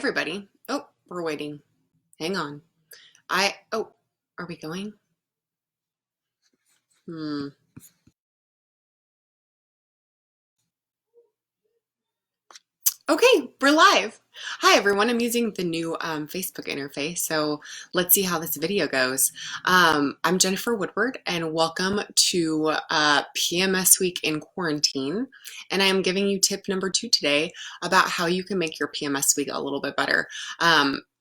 everybody. Oh, we're waiting. Hang on. Are we going? Hmm. Okay, we're live. Hi, everyone. I'm using the new Facebook interface, so let's see how this video goes. I'm Jennifer Woodward, and welcome to PMS Week in Quarantine. And I am giving you tip number 2 today about how you can make your PMS week a little bit better.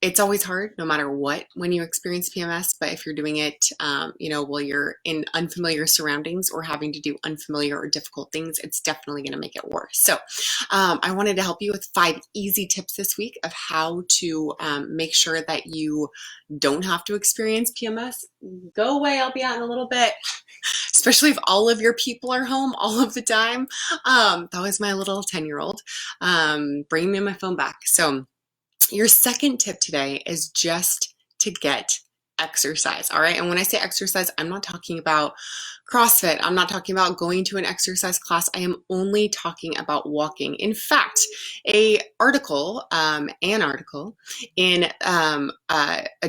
It's always hard, no matter what, when you experience PMS, but if you're doing it, while you're in unfamiliar surroundings or having to do unfamiliar or difficult things, it's definitely going to make it worse. So I wanted to help you with 5 easy tips this week of how to make sure that you don't have to experience PMS. Go away, I'll be out in a little bit. Especially if all of your people are home all of the time. That was my little 10-year-old bringing me my phone back. So your second tip today is just to get exercise, all right? And when I say exercise, I'm not talking about CrossFit. I'm not talking about going to an exercise class. I am only talking about walking. In fact, an article in a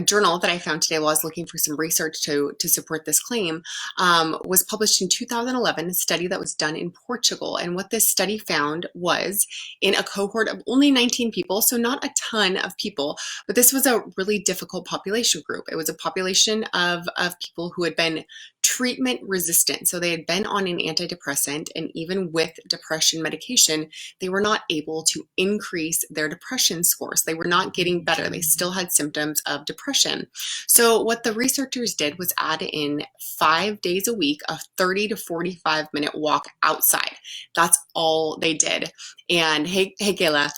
journal that I found today while I was looking for some research to support this claim was published in 2011, a study that was done in Portugal. And what this study found was in a cohort of only 19 people, so not a ton of people, but this was a really difficult population group. It was a population of people who had been treatment resistant. So they had been on an antidepressant, and even with depression medication, they were not able to increase their depression scores. They were not getting better. They still had symptoms of depression. So what the researchers did was add in 5 days a week, a 30 to 45-minute walk outside. That's all they did. And hey Kayla.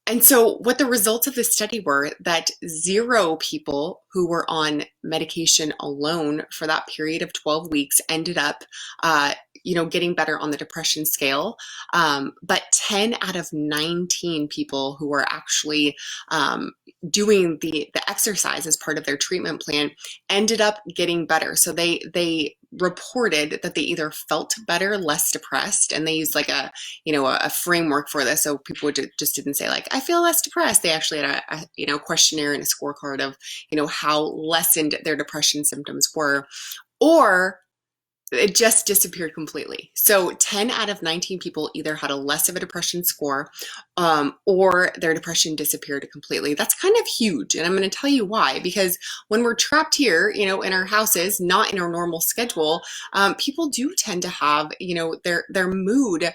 And so what the results of this study were that 0 people who were on medication alone for that period of 12 weeks ended up, getting better on the depression scale. But 10 out of 19 people who were actually doing the exercise as part of their treatment plan ended up getting better. So they reported that they either felt better, less depressed, and they used like a framework for this. So people just didn't say like, I feel less depressed. They actually had a questionnaire and a scorecard of, how lessened their depression symptoms were, or it just disappeared completely. So 10 out of 19 people either had a less of a depression score or their depression disappeared completely. That's kind of huge. And I'm going to tell you why, because when we're trapped here, in our houses, not in our normal schedule, people do tend to have, their mood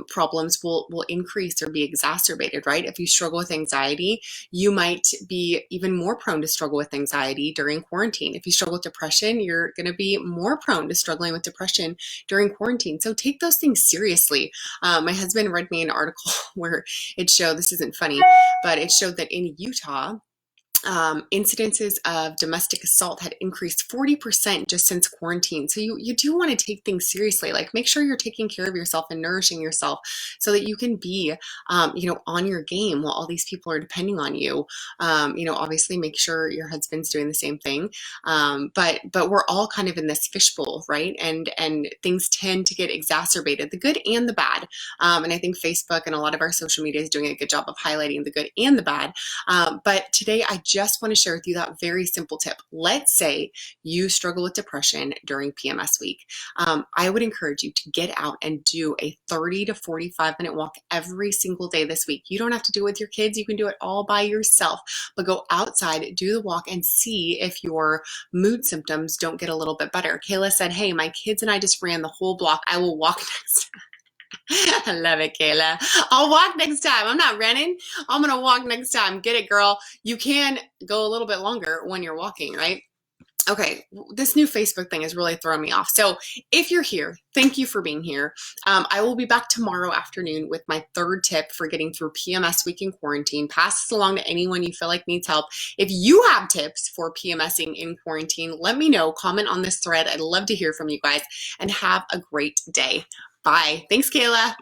problems will increase or be exacerbated, right? If you struggle with anxiety, you might be even more prone to struggle with anxiety during quarantine. If you struggle with depression, you're going to be more prone to struggling with depression during quarantine. So take those things seriously. My husband read me an article where it showed, this isn't funny, but it showed that in Utah, incidences of domestic assault had increased 40% just since quarantine. So you do want to take things seriously. Like, make sure you're taking care of yourself and nourishing yourself so that you can be, on your game while all these people are depending on you. Obviously make sure your husband's doing the same thing. But we're all kind of in this fishbowl, right? And things tend to get exacerbated, the good and the bad. And I think Facebook and a lot of our social media is doing a good job of highlighting the good and the bad. But today I just want to share with you that very simple tip. Let's say you struggle with depression during PMS week. I would encourage you to get out and do a 30 to 45-minute walk every single day this week. You don't have to do it with your kids. You can do it all by yourself, but go outside, do the walk, and see if your mood symptoms don't get a little bit better. Kayla said, hey, my kids and I just ran the whole block. I will walk next time. I love it, Kayla. I'll walk next time. I'm not running. I'm going to walk next time. Get it, girl. You can go a little bit longer when you're walking, right? Okay, this new Facebook thing is really throwing me off. So if you're here, thank you for being here. I will be back tomorrow afternoon with my 3rd tip for getting through PMS week in quarantine. Pass this along to anyone you feel like needs help. If you have tips for PMSing in quarantine, let me know. Comment on this thread. I'd love to hear from you guys, and have a great day. Bye. Thanks, Kayla.